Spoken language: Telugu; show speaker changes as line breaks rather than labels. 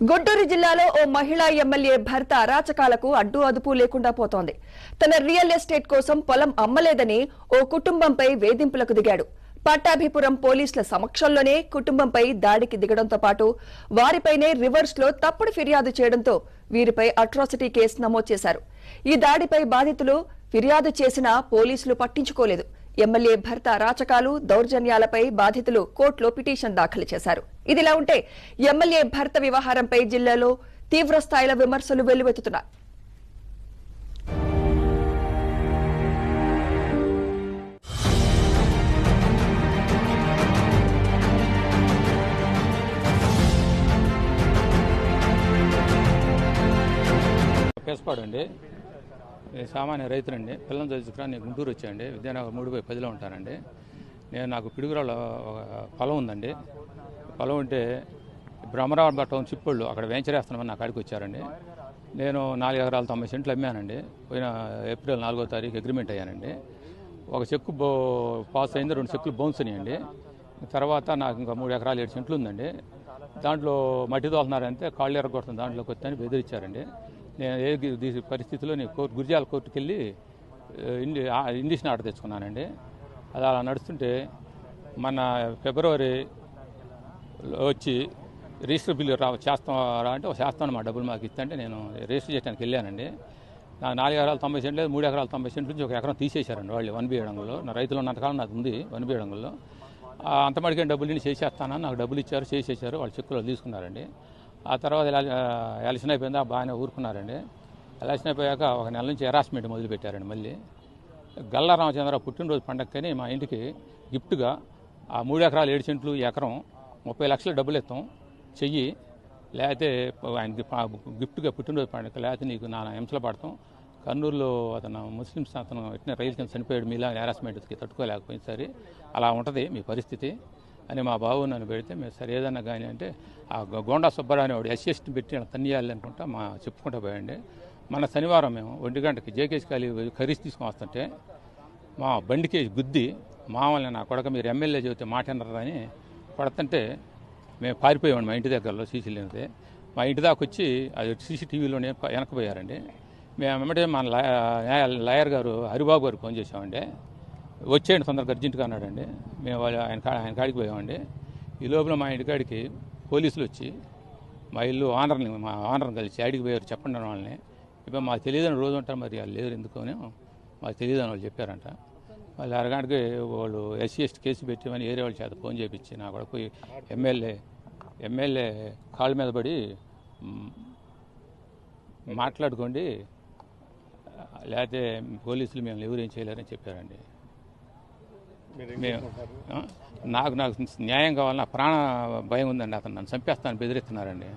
గుంటూరు జిల్లాలో ఓ మహిళా ఎమ్మెల్యే భర్త అరాచకాలకు అడ్డు అదుపు లేకుండా పోతోంది. తన రియల్ ఎస్టేట్ కోసం పొలం అమ్మలేదని ఓ కుటుంబంపై వేధింపులకు దిగాడు. పట్టాభిపురం పోలీసుల సమక్షంలోనే కుటుంబంపై దాడికి దిగడంతో పాటు వారిపైనే రివర్స్ లో తప్పుడు ఫిర్యాదు చేయడంతో వీరిపై అట్రాసిటీ కేసు నమోదు చేశారు. ఈ దాడిపై బాధితులు ఫిర్యాదు చేసినా పోలీసులు పట్టించుకోలేదు. ఎమ్మెల్యే భర్త అరాచకాలు, దౌర్జన్యాలపై బాధితులు కోర్టులో పిటిషన్ దాఖలు చేశారు. ఇదిలా ఉంటే ఎమ్మెల్యే భర్త వ్యవహారంపై జిల్లాలో తీవ్ర స్థాయిలో విమర్శలు వెల్లువెత్తుతున్నాయి.
పేసపాడండి, సామాన్య రైతునండి. పిల్లలు చదువుకురా నేను గుంటూరు వచ్చాయండి. విద్యానగర్ 3/10లో ఉంటానండి. నాకు పిడుగురాళ్ళ పొలం ఉందండి. పొలం ఉంటే బ్రహ్మరావు టౌన్ చిప్పళ్ళు అక్కడ వెంచరేస్తున్నామని నా కాడికి వచ్చారండి. నేను 4 ఎకరాలు 90 సెంట్లు అమ్మానండి. పోయిన ఏప్రిల్ 4వ తారీఖు అగ్రిమెంట్ అయ్యానండి. ఒక చెక్కు పాస్ అయింది, 2 చెక్కులు బౌన్స్ అయ్యండి. తర్వాత నాకు ఇంకా 3 ఎకరాలు 7 సెంట్లు ఉందండి. దాంట్లో మట్టి తోలుతున్నారంటే కాళ్ళు ఎరగొడుతుంది, దాంట్లోకి వచ్చి బెదిరించారండి. నేను పరిస్థితిలో నేను గురిజాల కోర్టుకు వెళ్ళి ఇండిషన్ ఆర్డర్ తెచ్చుకున్నానండి. అది అలా నడుస్తుంటే మన ఫిబ్రవరి వచ్చి రిజిస్టర్ బిల్లు చేస్తారా అంటే చేస్తాను, మా డబ్బులు మాకు ఇస్తుంటే నేను రిజిస్టర్ చేయడానికి వెళ్ళానండి. నా 4 ఎకరాలు 90 సెంట్లు, 3 ఎకరాలు 90 సెంట్ల నుంచి 1 ఎకరం తీసేశారండి వాళ్ళు 1B ఎడంగుల్లో. నా రైతులు ఉన్నంతకాలం నాకు ఉంది 1B ఎడంగుల్లో. అంత మడికే డబ్బులు చేసేస్తానని నాకు డబ్బులు ఇచ్చారు, చేసేసారు. వాళ్ళు చెక్కులు తీసుకున్నారండి. ఆ తర్వాత ఎలక్షన్ అయిపోయింది, బాగానే ఊరుకున్నారండి. ఎలక్షన్ అయిపోయాక 1 నెల నుంచి హెరాస్మెంట్ మొదలుపెట్టారండి. మళ్ళీ గల్లా రామచంద్రరావు పుట్టినరోజు పండగకని మా ఇంటికి గిఫ్ట్గా ఆ 3 ఎకరాలు 7 సెంట్లు ఎకరం 30 లక్షల డబ్బులు ఇస్తాం చెయ్యి, లేకపోతే ఆయనకి గిఫ్ట్గా పుట్టినరోజు పండగ, లేకపోతే నీకు నా హింసలు పడతాం. కర్నూలులో అతను ముస్లిమ్స్ అతను ఎట్టిన రైలు కింద చనిపోయాడు, మీలా హెరాస్మెంట్కి తట్టుకోలేకపోయింది. సరే అలా ఉంటుంది మీ పరిస్థితి అని మా బాబు నన్ను పెడితే మేము సరే ఏదన్నా కానీ అంటే ఆ గోండా సుబ్బారావు అనేవాడు ఎస్సీఎస్టీ పెట్టి తన్నియాలి అనుకుంటా చెప్పుకుంటూ పోయండి. మన శనివారం మేము 1 గంటకి జేకేసి ఖాళీ ఖరీదు తీసుకొని వస్తుంటే మా బండికి గుద్ది మామూలు నా కొడక మీరు ఎమ్మెల్యే చెబితే మాట వినరని కొడుతుంటే మేము పారిపోయామండి. మా ఇంటి దగ్గరలో సీసీ లేనిదే మా ఇంటి దాకా వచ్చి అది సీసీటీవీలోనే వెనకపోయారండి. మేము వెంబడే మన లాయర్ గారు హరిబాబు గారు ఫోన్ చేసామండి. వచ్చేయండి తొందరగా అర్జెంటుగా అన్నాడండి. మేము ఆయన కాడికి పోయామండి. ఈ లోపల మా ఇంటికాడికి పోలీసులు వచ్చి మా ఆనర్ని కలిసి ఆడికి పోయారు. చెప్పండి అని వాళ్ళని. ఇప్పుడు మాకు తెలియదని రోజు ఉంటారు, మరి వాళ్ళు లేరు ఎందుకని మాకు తెలియదని వాళ్ళు చెప్పారంట. వాళ్ళు అరగంటకి వాళ్ళు ఎస్సీ/ఎస్టీ కేసు పెట్టామని ఏరే వాళ్ళ చేత ఫోన్ చేయించి నా కొడుకు ఎమ్మెల్యే కాళ్ళ మీద పడి మాట్లాడుకోండి, లేకపోతే పోలీసులు మేము ఎవరేం చేయలేరని చెప్పారండి. నాకు న్యాయం కావాలన్నా ప్రాణ భయం ఉందండి. అతను నన్ను చంపేస్తాను బెదిరిస్తున్నారండి.